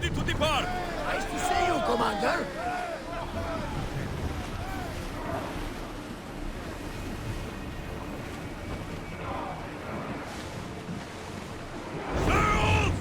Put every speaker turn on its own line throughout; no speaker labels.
ready to depart!
Nice to see you, Commander!
Sails!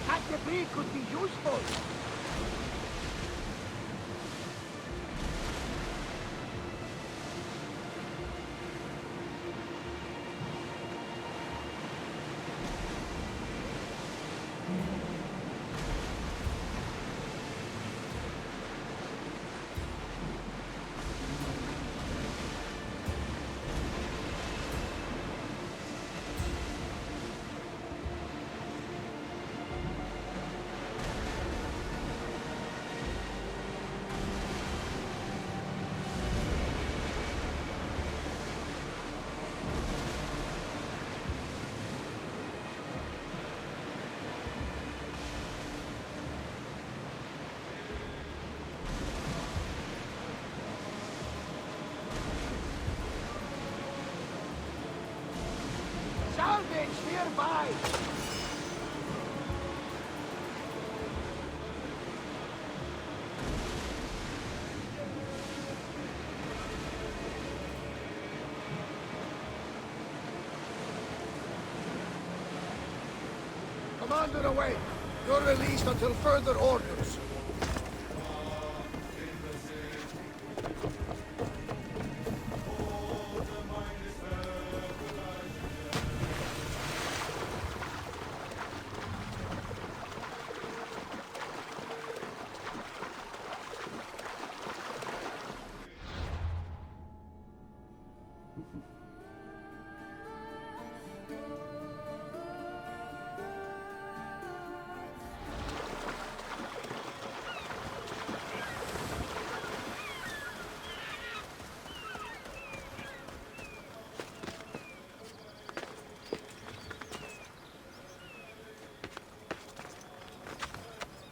That debris could be useful! Salvage nearby! Commander away! You're released until further orders.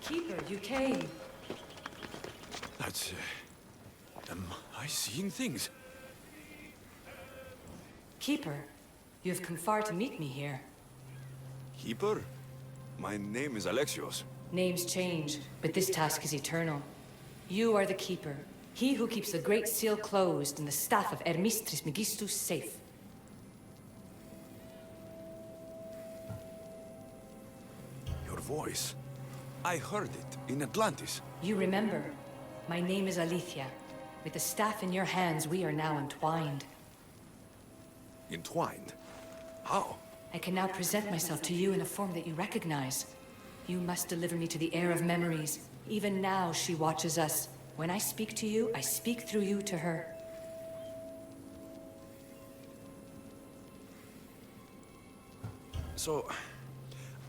Keeper, you came.
That's... am I seeing things?
Keeper, you have come far to meet me here.
Keeper? My name is Alexios.
Names change, but this task is eternal. You are the Keeper, he who keeps the Great Seal closed and the staff of Hermes Trismegistus safe.
Your voice. I heard it in Atlantis.
You remember. My name is Alethea. With the staff in your hands, we are now entwined.
Entwined? How?
I can now present myself to you in a form that you recognize. You must deliver me to the Heir of Memories. Even now, she watches us. When I speak to you, I speak through you to her.
So,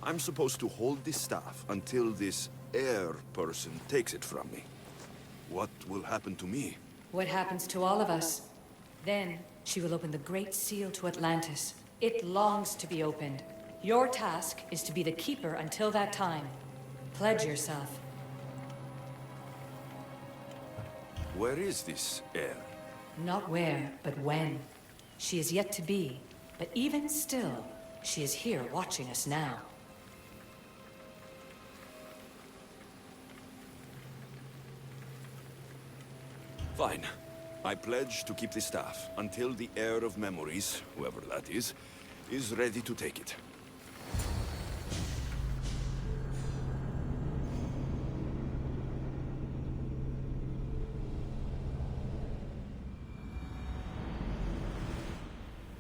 I'm supposed to hold this staff until this heir person takes it from me. What will happen to me?
What happens to all of us? Then, she will open the Great Seal to Atlantis. It longs to be opened. Your task is to be the keeper until that time. Pledge yourself.
Where is this heir?
Not where, but when. She is yet to be, but even still, she is here watching us now.
Fine. I pledge to keep the staff until the Heir of Memories, whoever that is ready to take it.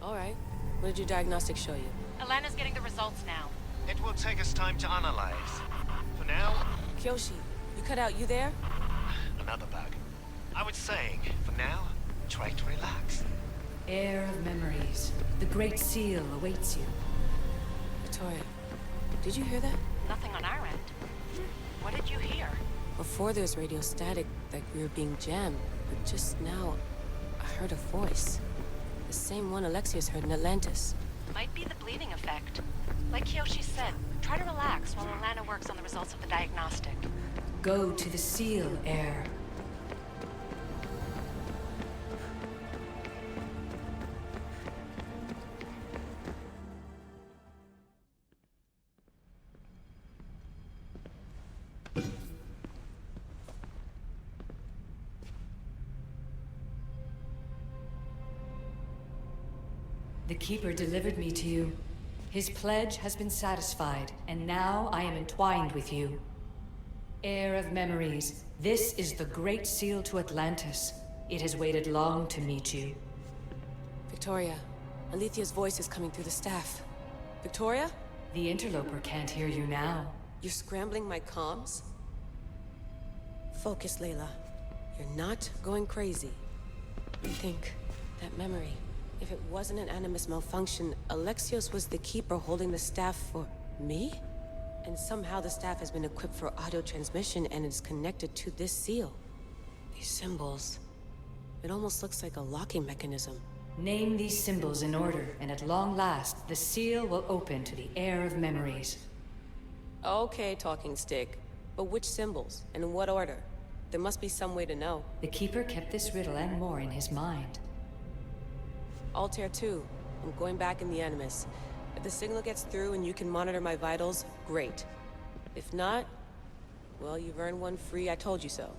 All right. What did your diagnostics show you?
Elena's getting the results now.
It will take us time to analyze. For now,
Kyoshi, you cut out. You there?
another bug. I was saying, for now, try to relax.
Heir of Memories. The Great Seal awaits you.
Victoria, did you hear that?
Nothing on our end. What did you hear?
Before there was radio static, like we were being jammed. But just now, I heard a voice. The same one Alexios heard in Atlantis.
Might be the bleeding effect. Like Kyoshi said, try to relax while Elena works on the results of the diagnostic.
Go to the seal, Heir. The Keeper delivered me to you. His pledge has been satisfied, and now I am entwined with you. Heir of Memories, this is the Great Seal to Atlantis. It has waited long to meet you.
Victoria, Alethia's voice is coming through the staff. Victoria?
The interloper can't hear you now.
You're scrambling my comms? Focus, Layla. You're not going crazy. Think, that memory. If it wasn't an Animus malfunction, Alexios was the Keeper holding the staff for me? And somehow the staff has been equipped for audio transmission and is connected to this seal. These symbols... It almost looks like a locking mechanism.
Name these symbols in order, and at long last, the seal will open to the Heir of Memories.
Okay, talking stick. But which symbols? And in what order? There must be some way to know.
The Keeper kept this riddle and more in his mind.
Altair 2. I'm going back in the Animus. If the signal gets through and you can monitor my vitals, great. If not, well, you've earned one free I told you so.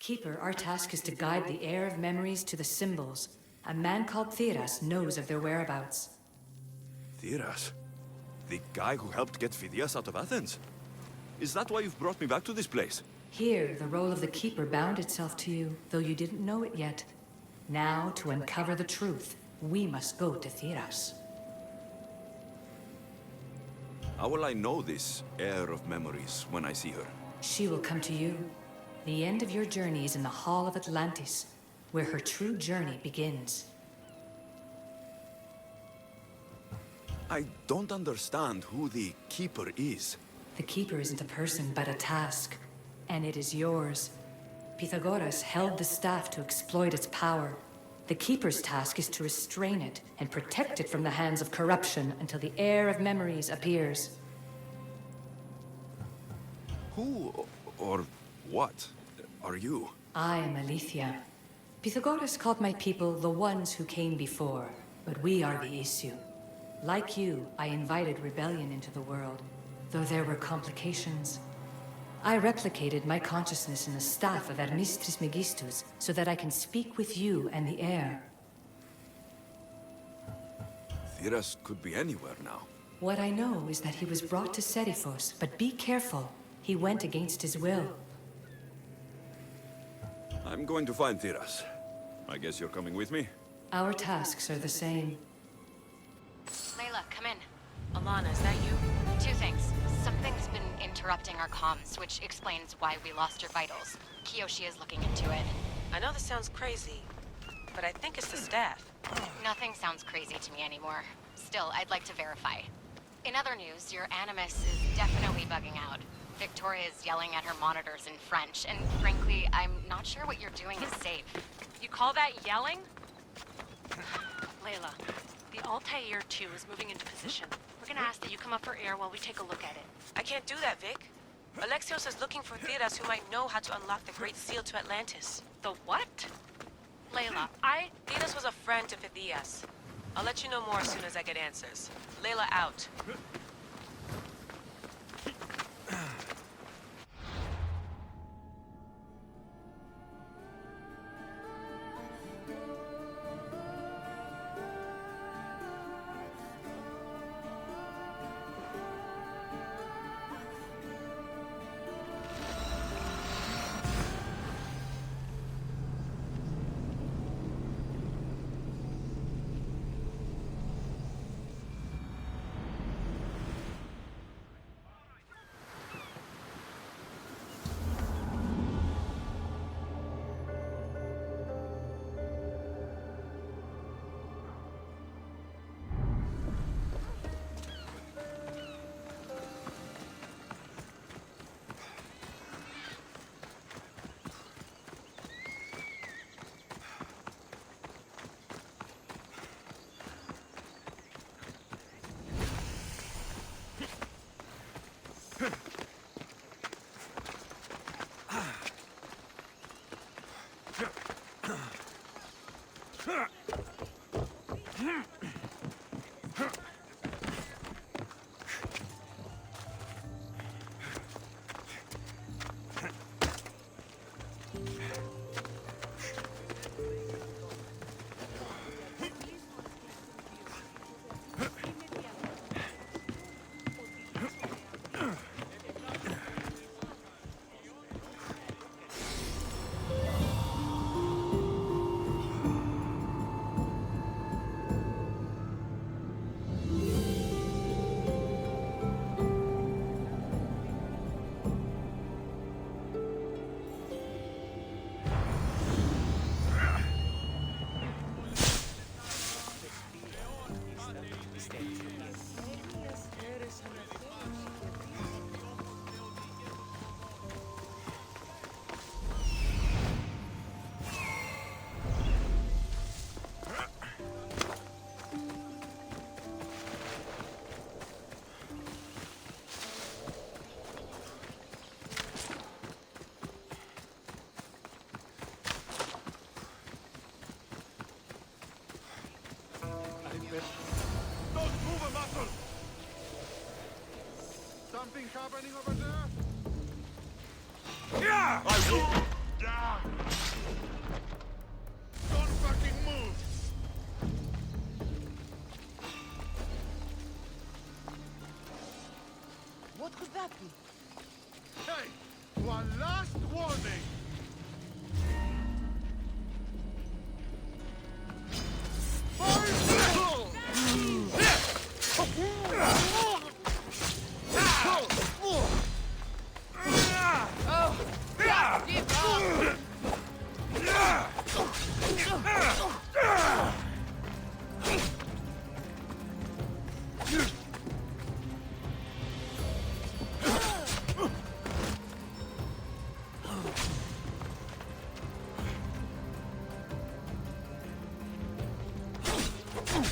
Keeper, our task is to guide the Heir of Memories to the symbols. A man called Theras knows of their whereabouts.
Theras? The guy who helped get Phidias out of Athens? Is that why you've brought me back to this place?
Here, the role of the Keeper bound itself to you, though you didn't know it yet. Now, to uncover the truth, we must go to Theras.
How will I know this Heir of Memories when I see her?
She will come to you. The end of your journey is in the Hall of Atlantis, where her true journey begins.
I don't understand who the Keeper is.
The Keeper isn't a person, but a task. And it is yours. Pythagoras held the staff to exploit its power. The Keeper's task is to restrain it and protect it from the hands of corruption until the Heir of Memories appears.
Who or what are you?
I am Aletheia. Pythagoras called my people the ones who came before, but we are the issue. Like you, I invited rebellion into the world, though there were complications. I replicated my consciousness in the staff of Hermes Trismegistus so that I can speak with you and the heir.
Theras could be anywhere now.
What I know is that he was brought to Seriphos, but be careful. He went against his will.
I'm going to find Theras. I guess you're coming with me?
Our tasks are the same.
Layla, come in.
Alana, is that you?
Two things. Something's been interrupting our comms, which explains why we lost your vitals. Kiyoshi is looking into it.
I know this sounds crazy, but I think it's the staff.
Nothing sounds crazy to me anymore. Still, I'd like to verify. In other news, your Animus is definitely bugging out. Victoria is yelling at her monitors in French, and frankly, I'm not sure what you're doing is safe.
You call that yelling? Layla, the Altair 2 is moving into position. We're gonna ask that you come up for air while we take a look at it.
I can't do that, Vic. Alexios is looking for Theras who might know how to unlock the Great Seal to Atlantis.
The what? Layla,
Theras was a friend to Phidias. I'll let you know more as soon as I get answers. Layla out.
Don't move a muscle! Something happening over there? Yeah! I will... Don't fucking move!
What could that be?
Hey! One last warning!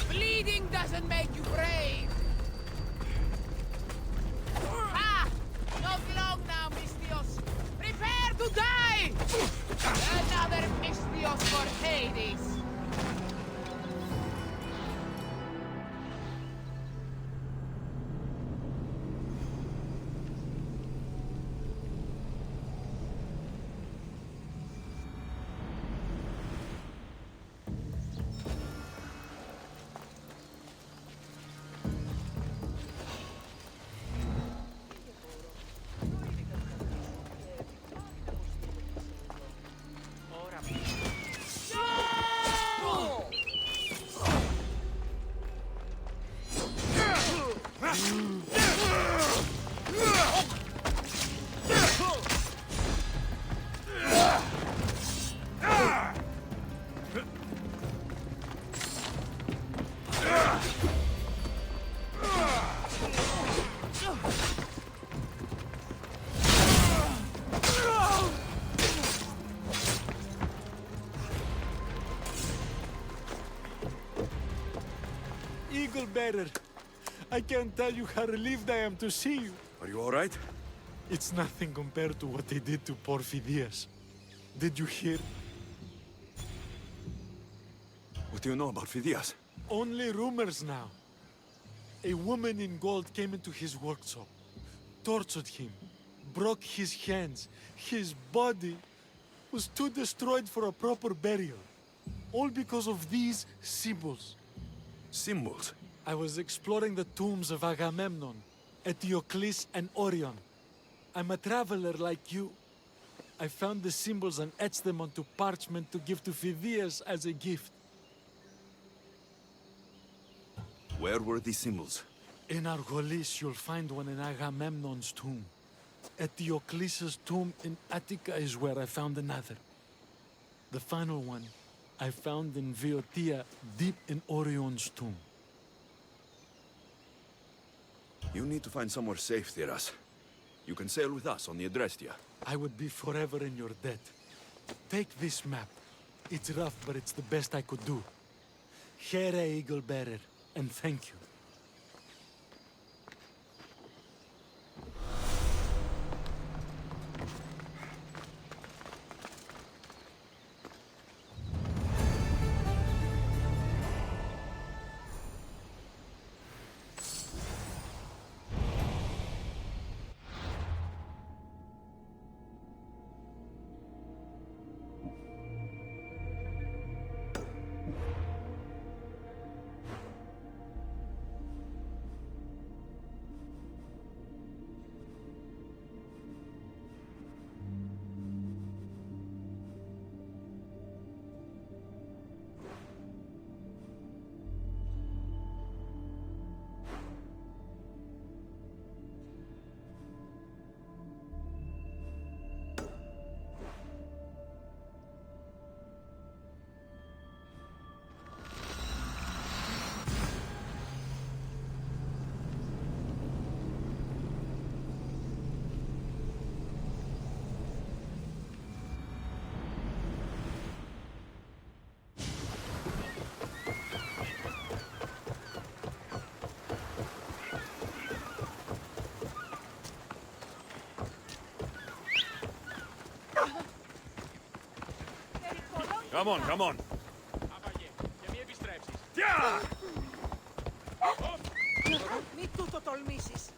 Bleeding doesn't make you brave! Ah! Not long now, Mystios! Prepare to die! Another Mystios for Hades!
Eagle Bearer. I can't tell you how relieved I am to see you.
Are you all right?
It's nothing compared to what they did to poor Phidias. Did you hear?
What do you know about Phidias?
Only rumors now. A woman in gold came into his workshop, tortured him, broke his hands. His body was too destroyed for a proper burial. All because of these symbols.
Symbols?
I was exploring the tombs of Agamemnon, Eteokles, and Orion. I'm a traveler like you. I found the symbols and etched them onto parchment to give to Phidias as a gift.
Where were these symbols?
In Argolis, you'll find one in Agamemnon's tomb. Eteokles' tomb in Attica is where I found another. The final one I found in Viotia, deep in Orion's tomb.
You need to find somewhere safe, Theras. You can sail with us on the Adrestia.
I would be forever in your debt. Take this map. It's rough, but it's the best I could do. Here, Eagle Bearer, and thank you.
Come on, come on.
Yeah! Μην τούτο τολμήσεις.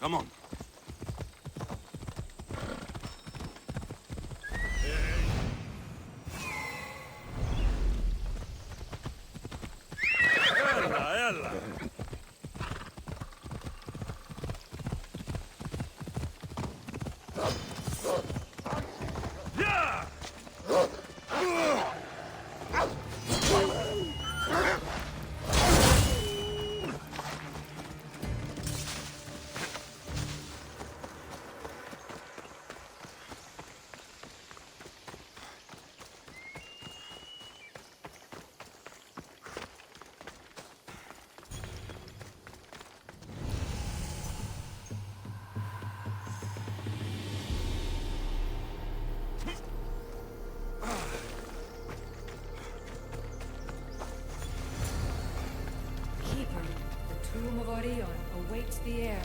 Come on.
The tomb of Orion awaits the heir.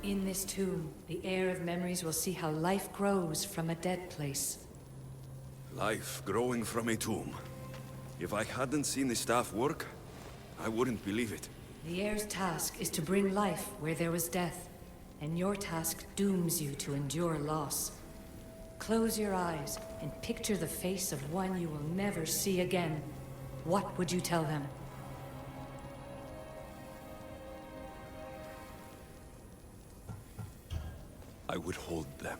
In this tomb, the Heir of Memories will see how life grows from a dead place.
Life growing from a tomb. If I hadn't seen the staff work, I wouldn't believe it.
The heir's task is to bring life where there was death, and your task dooms you to endure loss. Close your eyes and picture the face of one you will never see again. What would you tell them?
I would hold them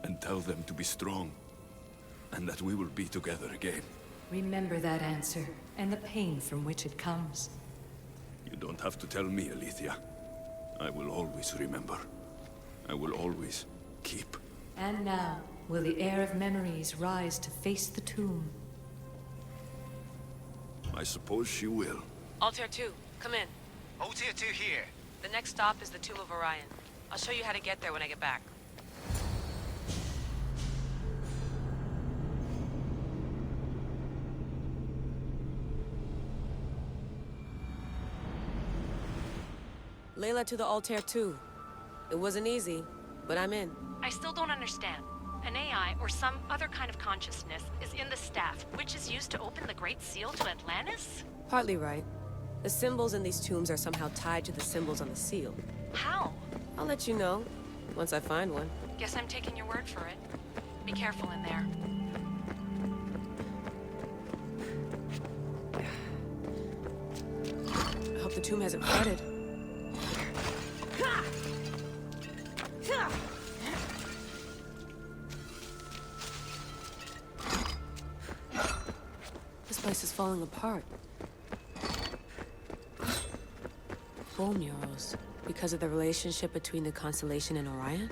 and tell them to be strong, and that we will be together again.
Remember that answer, and the pain from which it comes.
You don't have to tell me, Alethea. I will always remember. I will always keep.
And now, will the Heir of Memories rise to face the tomb?
I suppose she will.
Altair 2, come in.
Altair 2 here.
The next stop is the Tomb of Orion. I'll show you how to get there when I get back. Layla to the Altair 2. It wasn't easy, but I'm in.
I still don't understand. An AI, or some other kind of consciousness, is in the staff, which is used to open the Great Seal to Atlantis?
Partly right. The symbols in these tombs are somehow tied to the symbols on the seal.
How?
I'll let you know, once I find one.
Guess I'm taking your word for it. Be careful in there.
I hope the tomb hasn't flooded. This place is falling apart. Bone murals. Because of the relationship between the constellation and Orion?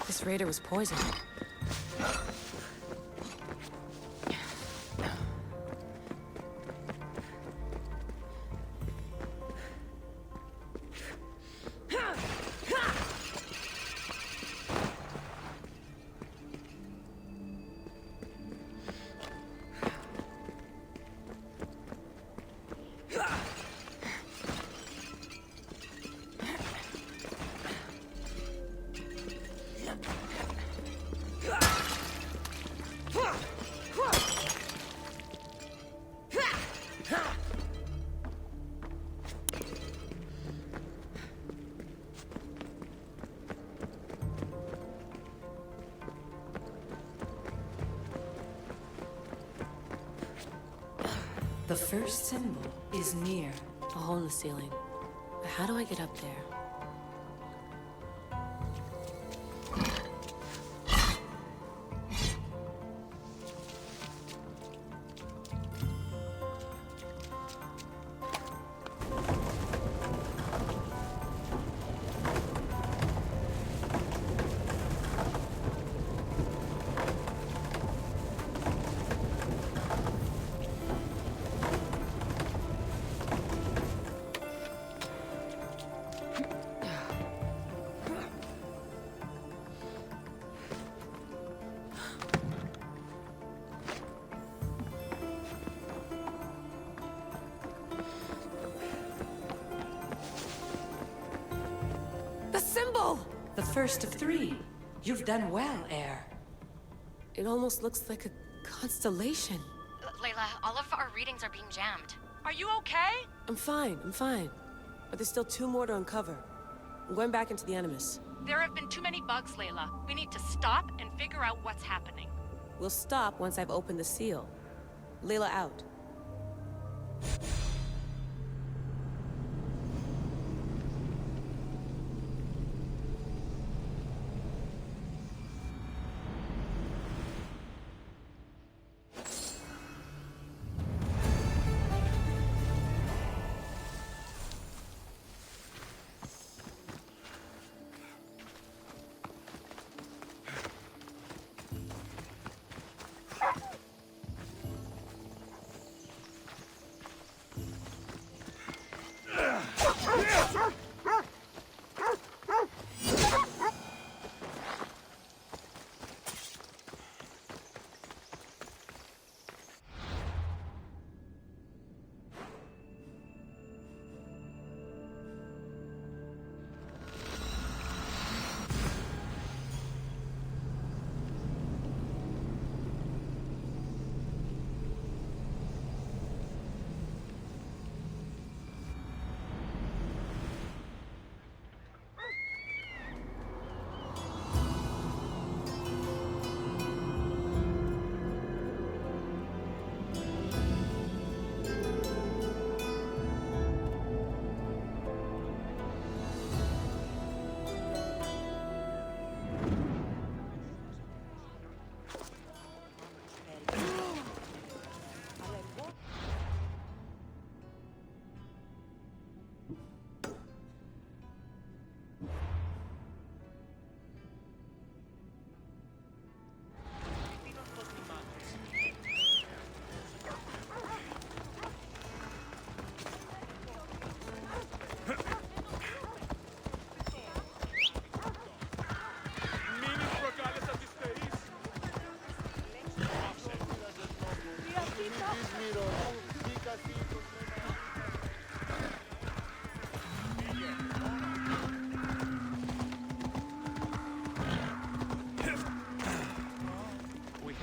This raider was poisoned.
The first symbol is near.
A hole in the ceiling. But how do I get up there?
The first of three. You've done well, Heir.
It almost looks like a constellation.
Layla, all of our readings are being jammed.
Are you okay?
I'm fine. But there's still 2 more to uncover. I'm going back into the Animus.
There have been too many bugs, Layla. We need to stop and figure out what's happening.
We'll stop once I've opened the seal. Layla out.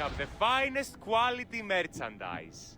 of the finest quality merchandise.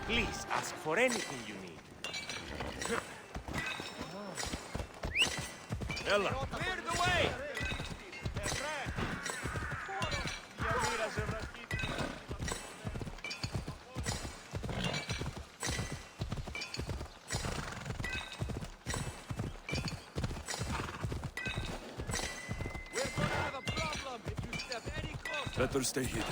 Please ask for anything you need. Ella! Clear the way!
We're gonna have a problem if you step any closer.
Better stay hidden.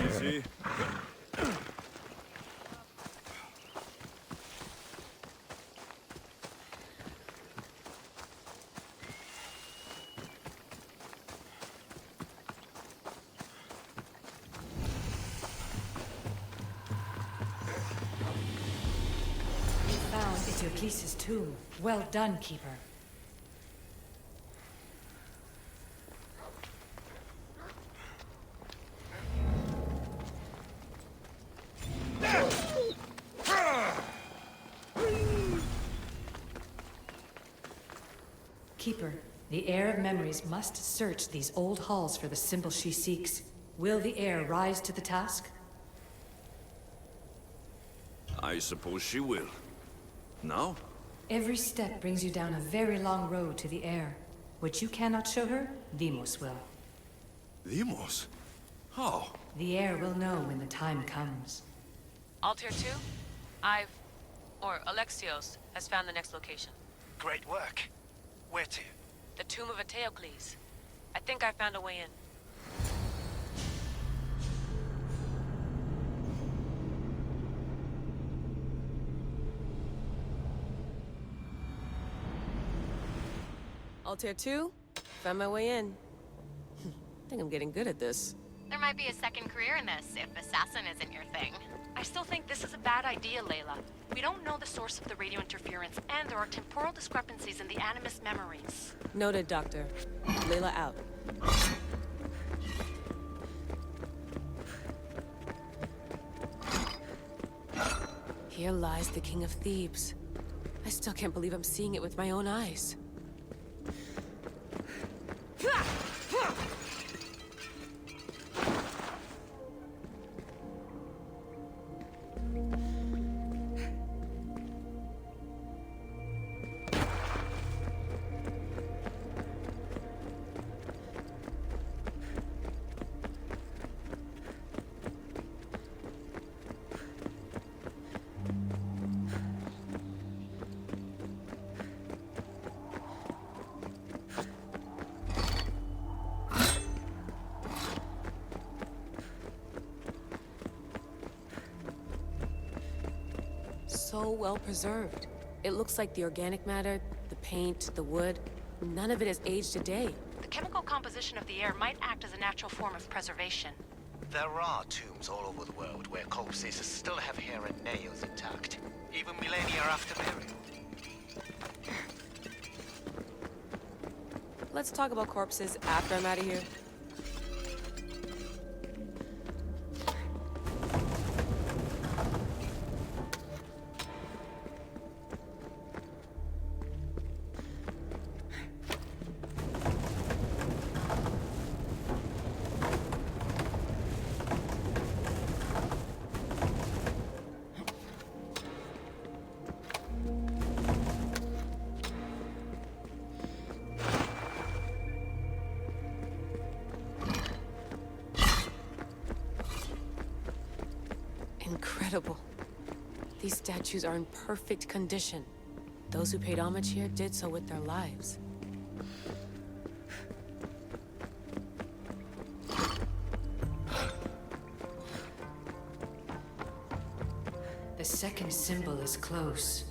Easy.
We found Eteokles' tomb. Well done, Keeper. Keeper, the Heir of Memories must search these old halls for the symbol she seeks. Will the heir rise to the task?
I suppose she will. Now?
Every step brings you down a very long road to the heir. What you cannot show her, Deimos will.
Deimos? How?
The heir will know when the time comes.
Altair 2, Alexios has found the next location.
Great work. Where to?
The tomb of Eteokles. I think I found a way in. Altair 2, found my way in. I think I'm getting good at this.
There might be a second career in this if assassin isn't your thing.
I still think this is a bad idea, Layla. We don't know the source of the radio interference, and there are temporal discrepancies in the Animus memories.
Noted, Doctor. Layla out. Here lies the King of Thebes. I still can't believe I'm seeing it with my own eyes. So well preserved. It looks like the organic matter, the paint, the wood, none of it has aged a day.
The chemical composition of the air might act as a natural form of preservation.
There are tombs all over the world where corpses still have hair and nails intact, even millennia after burial.
Let's talk about corpses after I'm out of here. Incredible. These statues are in perfect condition. Those who paid homage here did so with their lives.
The second symbol is close.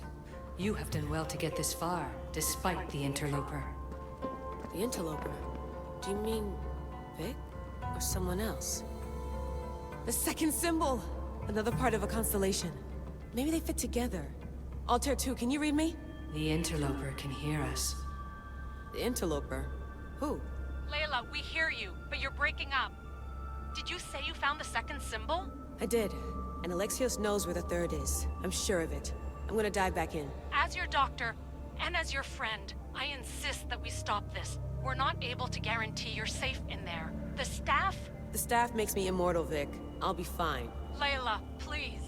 You have done well to get this far, despite the interloper.
The interloper? Do you mean Vic? Or someone else? The second symbol! Another part of a constellation. Maybe they fit together. Altair 2, can you read me?
The interloper can hear us.
The interloper? Who?
Layla, we hear you, but you're breaking up. Did you say you found the second symbol?
I did. And Alexios knows where the third is. I'm sure of it. I'm gonna dive back in.
As your doctor, and as your friend, I insist that we stop this. We're not able to guarantee you're safe in there. The staff?
The staff makes me immortal, Vic. I'll be fine.
Layla, please.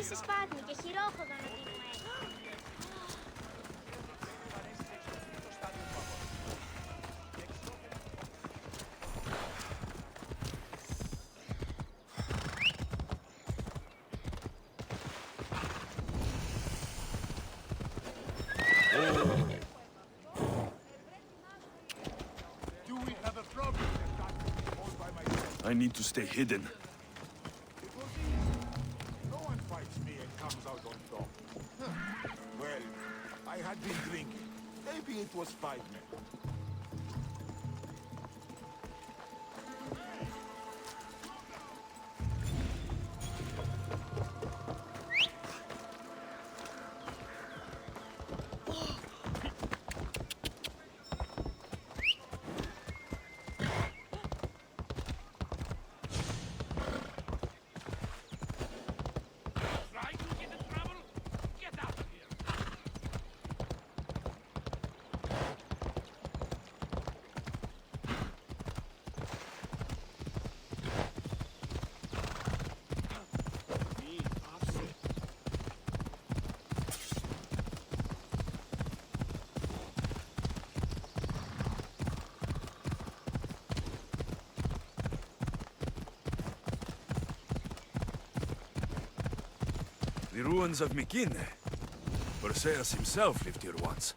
άφησε σπάτνη και χειρόχοδο να δίνουμε έτσι.
I need to stay hidden.
No one fights me and comes out on top. Well, I had been drinking. Maybe it was 5 minutes.
The ruins of Mykene. Perseus himself lived here once.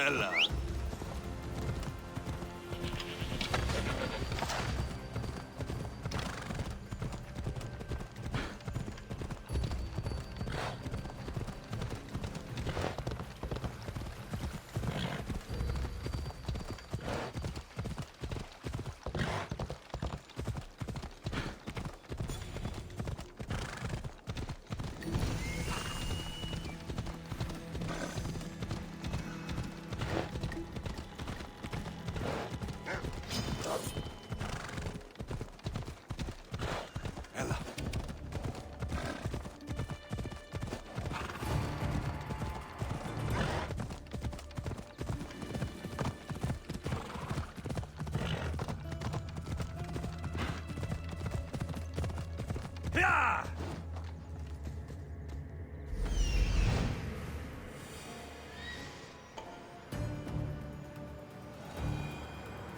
Ella.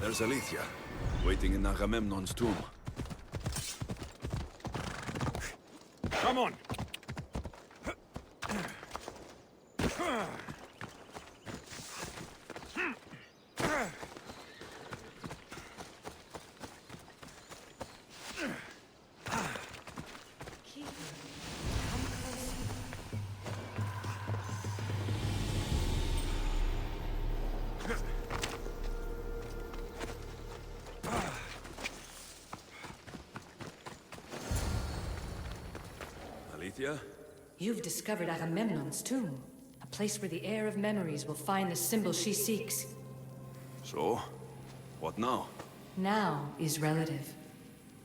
There's Alethea, waiting in Agamemnon's tomb.
Come on!
Alethea?
You've discovered Agamemnon's tomb, a place where the Heir of Memories will find the symbol she seeks.
So, what now?
Now is relative.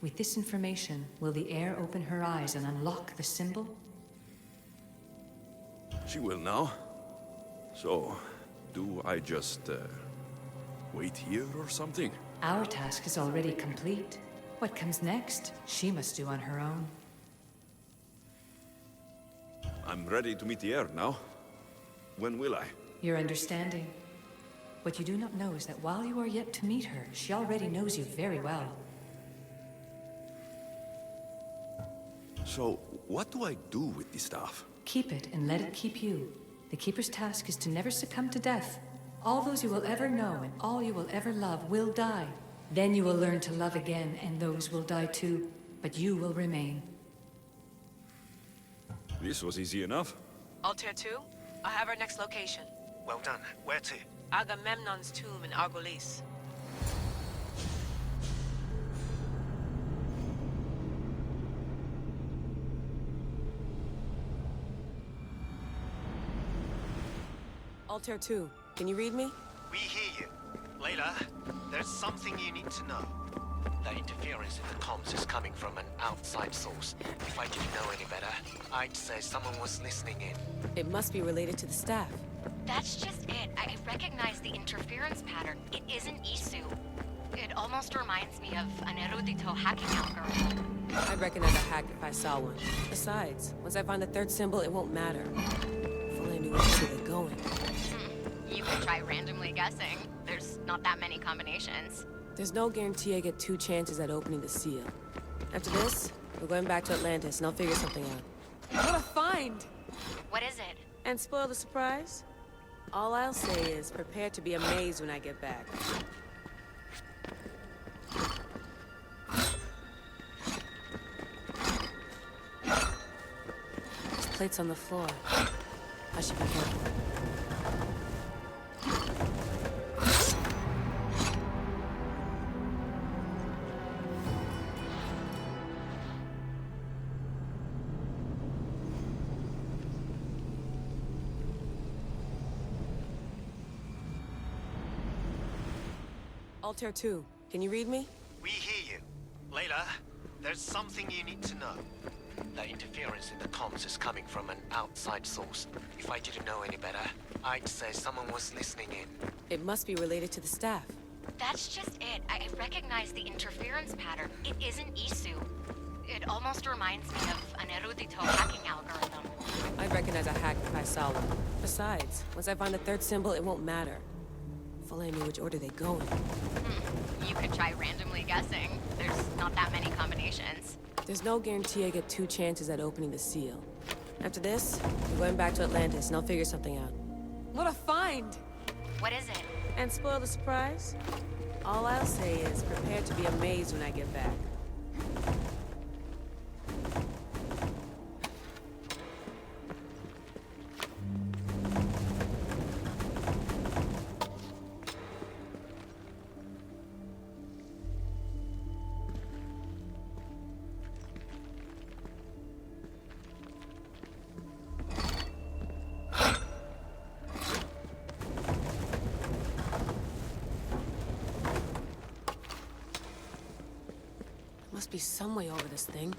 With this information, will the heir open her eyes and unlock the symbol?
She will now. So, do I just, wait here or something?
Our task is already complete. What comes next, she must do on her own.
I'm ready to meet the heir now. When will I?
Your understanding. What you do not know is that while you are yet to meet her, she already knows you very well.
So, what do I do with the staff?
Keep it and let it keep you. The Keeper's task is to never succumb to death. All those you will ever know and all you will ever love will die. Then you will learn to love again, and those will die too. But you will remain.
This was easy enough.
Altair 2, I have our next location.
Well done. Where to?
Agamemnon's tomb in Argolis. Altair 2, can you read me?
We hear you. Layla, there's something you need to know. The interference in the comms is coming from an outside source. If I didn't know any better, I'd say someone was listening in.
It must be related to the staff.
That's just it. I recognize the interference pattern. It isn't Isu. It almost reminds me of an erudito hacking algorithm.
I'd recognize a hack if I saw one. Besides, once I find the third symbol, it won't matter. If only I knew where they're going.
You could try randomly guessing. There's not that many combinations.
There's no guarantee I get 2 chances at opening the seal. After this, we're going back to Atlantis and I'll figure something out. What a find!
What is it?
And spoil the surprise? All I'll say is prepare to be amazed when I get back. There's plates on the floor. I should be careful. Altair 2, can you read me?
We hear you. Layla, there's something you need to know. The interference in the comms is coming from an outside source. If I didn't know any better, I'd say someone was listening in.
It must be related to the staff.
That's just it. I recognize the interference pattern. It isn't Isu. It almost reminds me of an erudito hacking algorithm.
I'd recognize a hack if I saw one. Besides, once I find the third symbol, it won't matter. If only I knew which order they go in.
You could try randomly guessing. There's not that many combinations.
There's no guarantee I get 2 chances at opening the seal. After this, we're going back to Atlantis and I'll figure something out. What a find!
What is it?
And spoil the surprise? All I'll say is prepare to be amazed when I get back. Must be some way over this thing.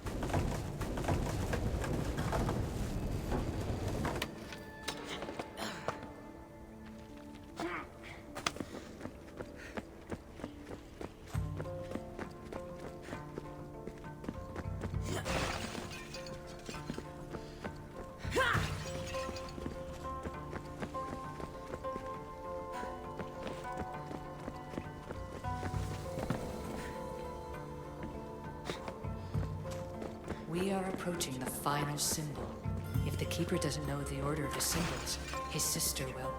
We are approaching the final symbol. If the Keeper doesn't know the order of the symbols, his sister will.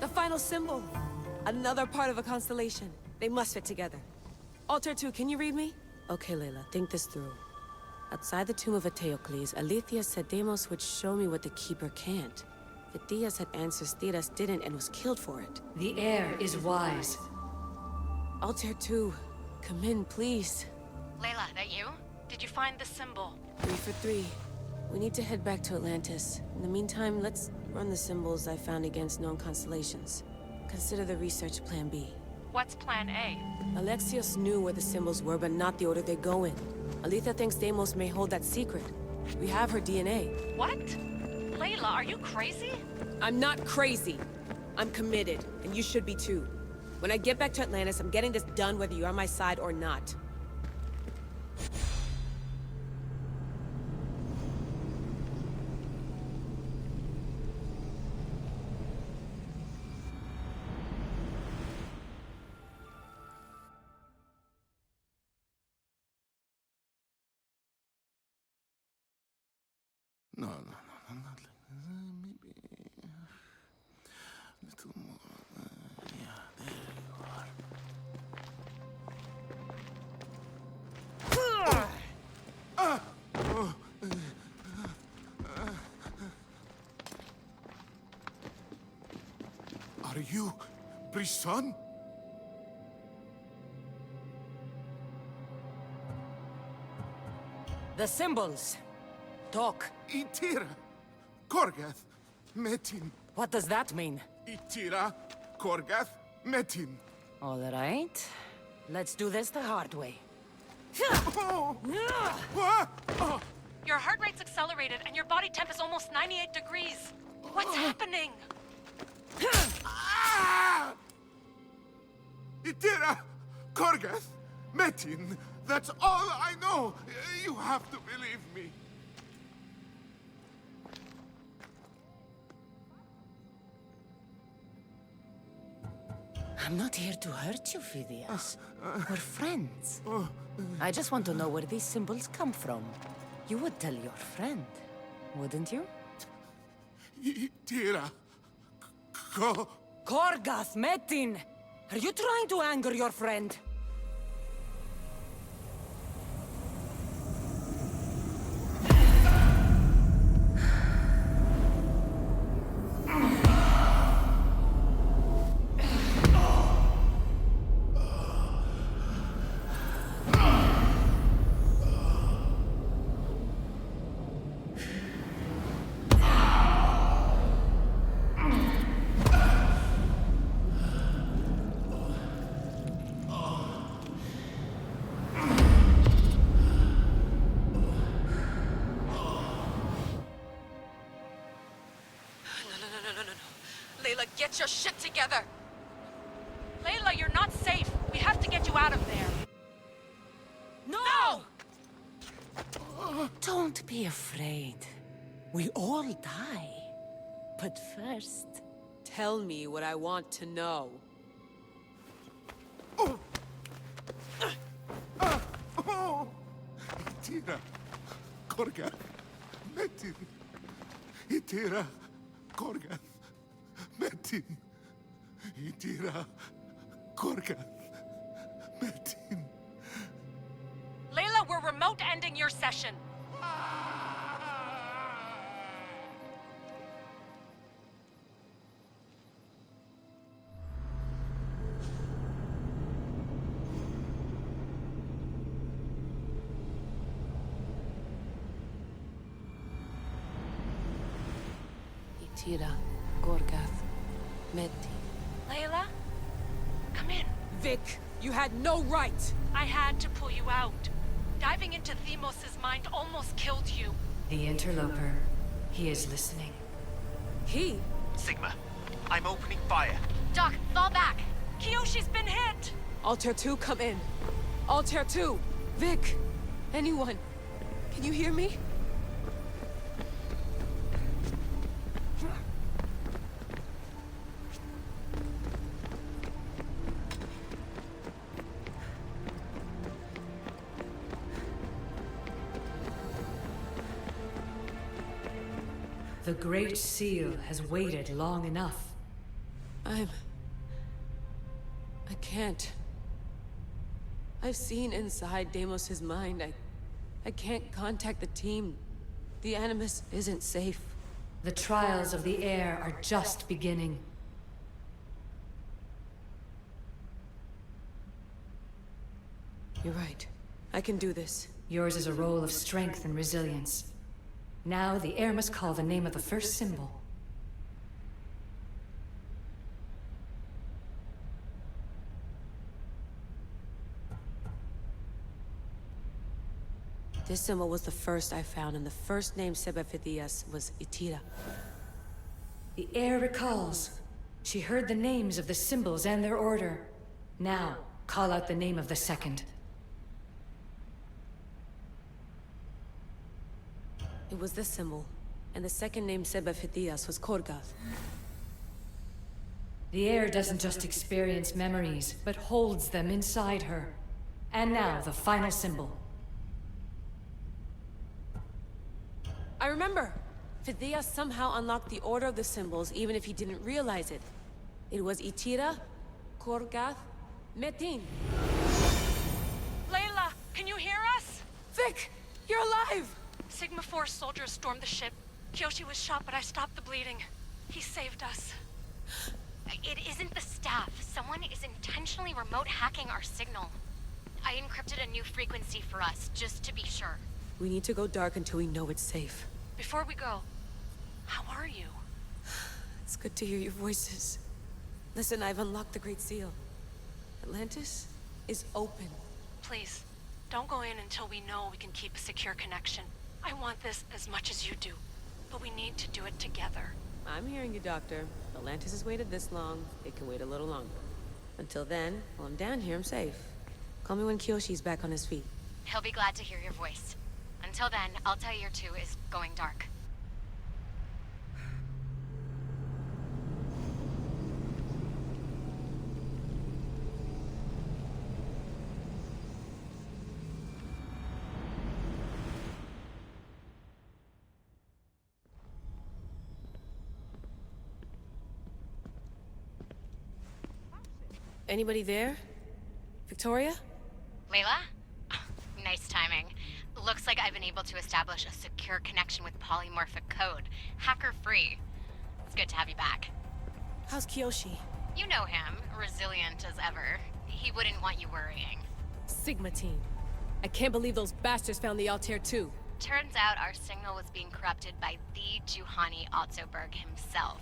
The final symbol! Another part of a constellation. They must fit together. Altair 2, can you read me? Okay, Layla, think this through. Outside the tomb of Eteokles, Alexios said Deimos would show me what the Keeper can't.
If Theras had answers, Theras didn't and was killed for it.
The heir is wise.
Altair 2, come in, please.
Layla, that you?
Did you find the symbol?
3 for 3. We need to head back to Atlantis. In the meantime, let's run the symbols I found against known constellations. Consider the research plan B.
What's plan A?
Alexios knew where the symbols were, but not the order they go in. Aletha thinks Deimos may hold that secret. We have her DNA.
What? Layla, are you crazy?
I'm not crazy. I'm committed, and you should be too. When I get back to Atlantis, I'm getting this done whether you're on my side or not.
No, not like this. Maybe a little more. Yeah, there you are. Are you Brisson?
The symbols. Talk.
Itira, Korgath, Metin.
What does that mean?
Itira, Korgath, Metin.
All right. Let's do this the hard way.
Oh. What? Oh.
Your heart rate's accelerated and your body temp is almost 98 degrees. What's happening?
Ah! Itira, Korgath, Metin. That's all I know. You have to believe me.
I'm not here to hurt you, Phidias. We're friends. I just want to know where these symbols come from. You would tell your friend, wouldn't you?
Tira.
Korgath, Metin! Are you trying to anger your friend?
Layla, get your shit together! Layla, you're not safe. We have to get you out of there. No!
Don't be afraid. We all die. But first...
Tell me what I want to know.
Oh! Itira, Korgath, Metin. Itira, Korgath, Metin. Itira, Korgath, Metin.
Layla, we're remote ending your session.
Itira, Korgath, Metin.
Layla? Come in.
Vic, you had no right!
I had to pull you out. Diving into Deimos' mind almost killed you.
The interloper. He is listening.
He?
Sigma, I'm opening fire.
Doc, fall back.
Kiyoshi's been hit!
Altair 2, come in. Altair 2! Vic! Anyone? Can you hear me?
The Great Seal has waited long enough.
I can't. I've seen inside Deimos' mind. I can't contact the team. The Animus isn't safe.
The trials of the heir are just beginning.
You're right. I can do this.
Yours is a role of strength and resilience. Now the heir must call the name of the first symbol.
This symbol was the first I found, and the first name said by Theras was Itira.
The heir recalls. She heard the names of the symbols and their order. Now, call out the name of the second.
It was this symbol, and the second name said by Theras was Korgath.
The heir doesn't just experience memories, but holds them inside her. And now, the final symbol.
I remember! Theras somehow unlocked the order of the symbols, even if he didn't realize it. It was Itira, Korgath, Metin.
Layla, can you hear us?
Vic! You're alive!
Sigma 4 soldiers stormed the ship. Kyoshi was shot, but I stopped the bleeding. He saved us.
It isn't the staff. Someone is intentionally remote hacking our signal. I encrypted a new frequency for us, just to be sure.
We need to go dark until we know it's safe.
Before we go, how are you?
It's good to hear your voices. Listen, I've unlocked the Great Seal. Atlantis is open.
Please, don't go in until we know we can keep a secure connection. I want this as much as you do, but we need to do it together.
I'm hearing you, Doctor. Atlantis has waited this long. It can wait a little longer. Until then, while I'm down here, I'm safe. Call me when Kyoshi's back on his feet.
He'll be glad to hear your voice. Until then, I'll tell you 2 is going dark.
Anybody there? Victoria?
Layla? Nice timing. Looks like I've been able to establish a secure connection with polymorphic code. Hacker-free. It's good to have you back.
How's Kyoshi?
You know him. Resilient as ever. He wouldn't want you worrying.
Sigma team. I can't believe those bastards found the Altair too.
Turns out our signal was being corrupted by the Juhani Otzoberg himself.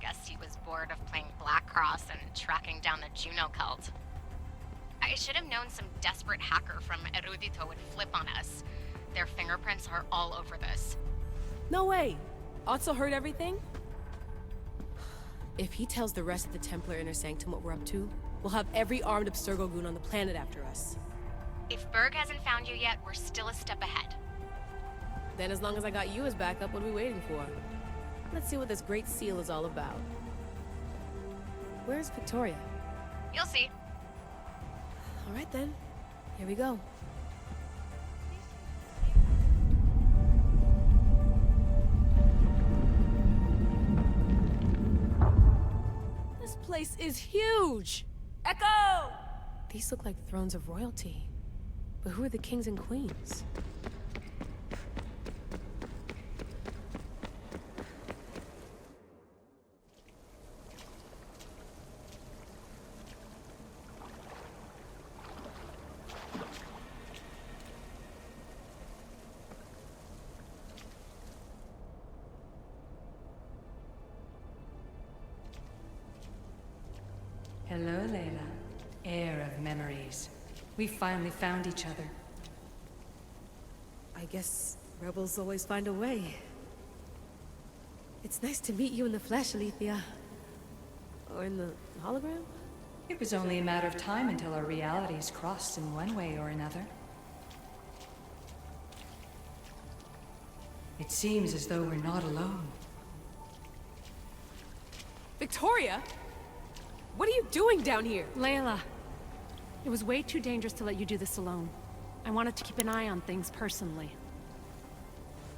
Guess he was bored of playing Black Cross and tracking down the Juno cult. I should have known some desperate hacker from Erudito would flip on us. Their fingerprints are all over this.
No way! Otso heard everything? If he tells the rest of the Templar Inner Sanctum what we're up to, we'll have every armed Abstergo goon on the planet after us.
If Berg hasn't found you yet, we're still a step ahead.
Then as long as I got you as backup, what are we waiting for? Let's see what this Great Seal is all about. Where's Victoria?
You'll see.
All right then. Here we go. This place is huge! Echo! These look like thrones of royalty. But who are the kings and queens?
Hello, Layla. Heir of Memories. We finally found each other.
I guess rebels always find a way. It's nice to meet you in the flesh, Alethea. Or in the hologram?
It was only a matter of time until our realities crossed in one way or another. It seems as though we're not alone.
Victoria? What are you doing down here?
Layla, it was way too dangerous to let you do this alone. I wanted to keep an eye on things personally.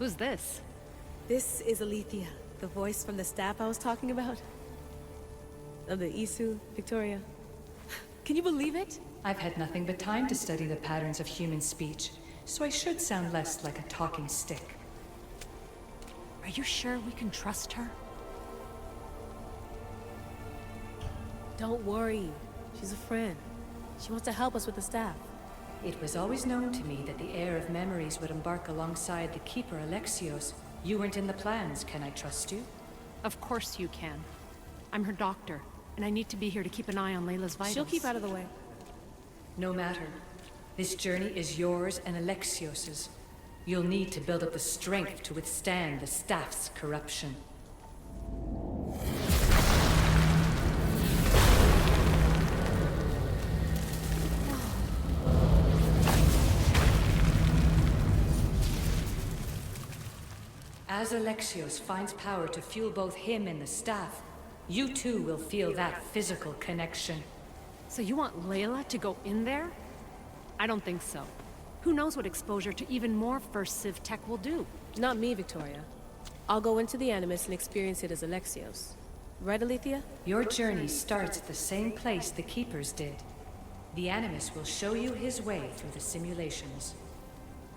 Who's this?
This is Alethea, the voice from the staff I was talking about. Of the Isu, Victoria. Can you believe it?
I've had nothing but time to study the patterns of human speech, so I should sound less like a talking stick.
Are you sure we can trust her?
Don't worry. She's a friend. She wants to help us with the staff.
It was always known to me that the Heir of Memories would embark alongside the Keeper Alexios. You weren't in the plans. Can I trust you?
Of course you can. I'm her doctor, and I need to be here to keep an eye on Layla's vitals.
She'll keep out of the way.
No matter. This journey is yours and Alexios's. You'll need to build up the strength to withstand the staff's corruption. As Alexios finds power to fuel both him and the staff, you too will feel that physical connection.
So you want Layla to go in there? I don't think so. Who knows what exposure to even more First Civ tech will do?
Not me, Victoria. I'll go into the Animus and experience it as Alexios. Right, Alethea?
Your journey starts at the same place the Keepers did. The Animus will show you his way through the simulations.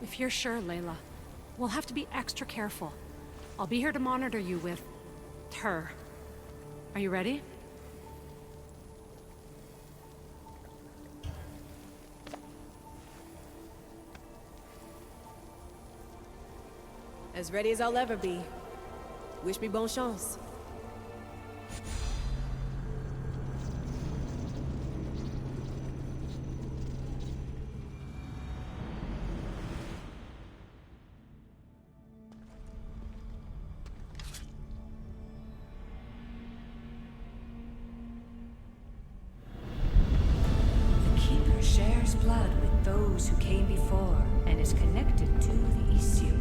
If you're sure, Layla, we'll have to be extra careful. I'll be here to monitor you with... her. Are you ready?
As ready as I'll ever be. Wish me bonne chance.
The Keeper shares blood with those who came before and is connected to the issue.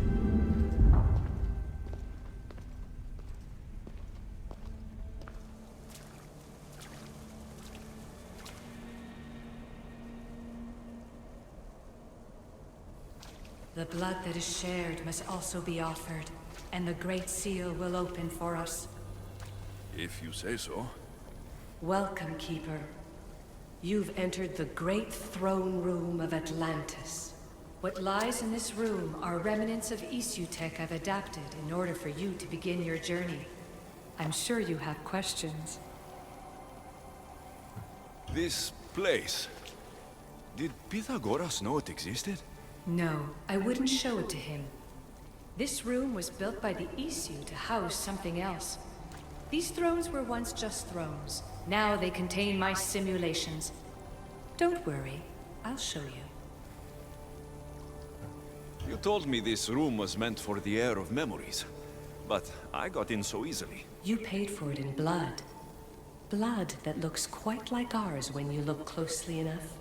The blood that is shared must also be offered, and the Great Seal will open for us.
If you say so.
Welcome, Keeper. You've entered the great throne room of Atlantis. What lies in this room are remnants of issue tech I've adapted in order for you to begin your journey. I'm sure you have questions.
This place. Did Pythagoras know it existed?
No, I wouldn't show it to him. This room was built by the issue to house something else. These thrones were once just thrones. Now they contain my simulations. Don't worry, I'll show you.
You told me this room was meant for the Heir of Memories, but I got in so easily.
You paid for it in blood. Blood that looks quite like ours when you look closely enough.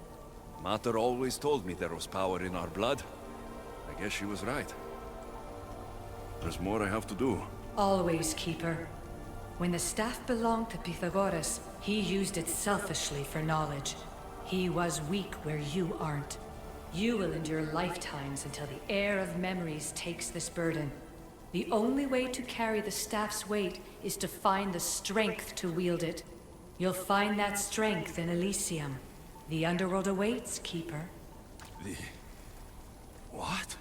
Mater always told me there was power in our blood. I guess she was right. There's more I have to do.
Always, Keeper. When the staff belonged to Pythagoras, he used it selfishly for knowledge. He was weak where you aren't. You will endure lifetimes until the Heir of Memories takes this burden. The only way to carry the staff's weight is to find the strength to wield it. You'll find that strength in Elysium. The underworld awaits, Keeper.
What?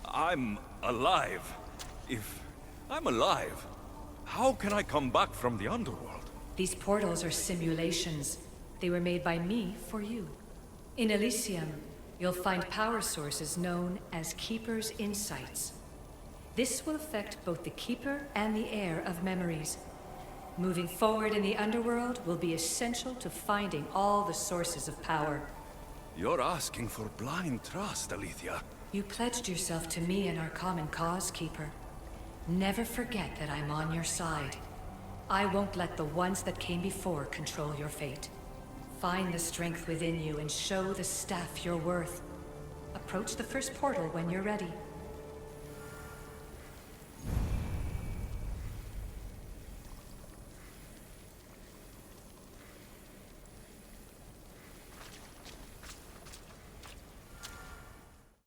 I'm alive. If I'm alive, how can I come back from the underworld?
These portals are simulations. They were made by me for you. In Elysium, you'll find power sources known as Keeper's Insights. This will affect both the Keeper and the Heir of Memories. Moving forward in the underworld will be essential to finding all the sources of power.
You're asking for blind trust, Alethea.
You pledged yourself to me and our common cause, Keeper. Never forget that I'm on your side. I won't let the ones that came before control your fate. Find the strength within you and show the staff your worth. Approach the first portal when you're ready.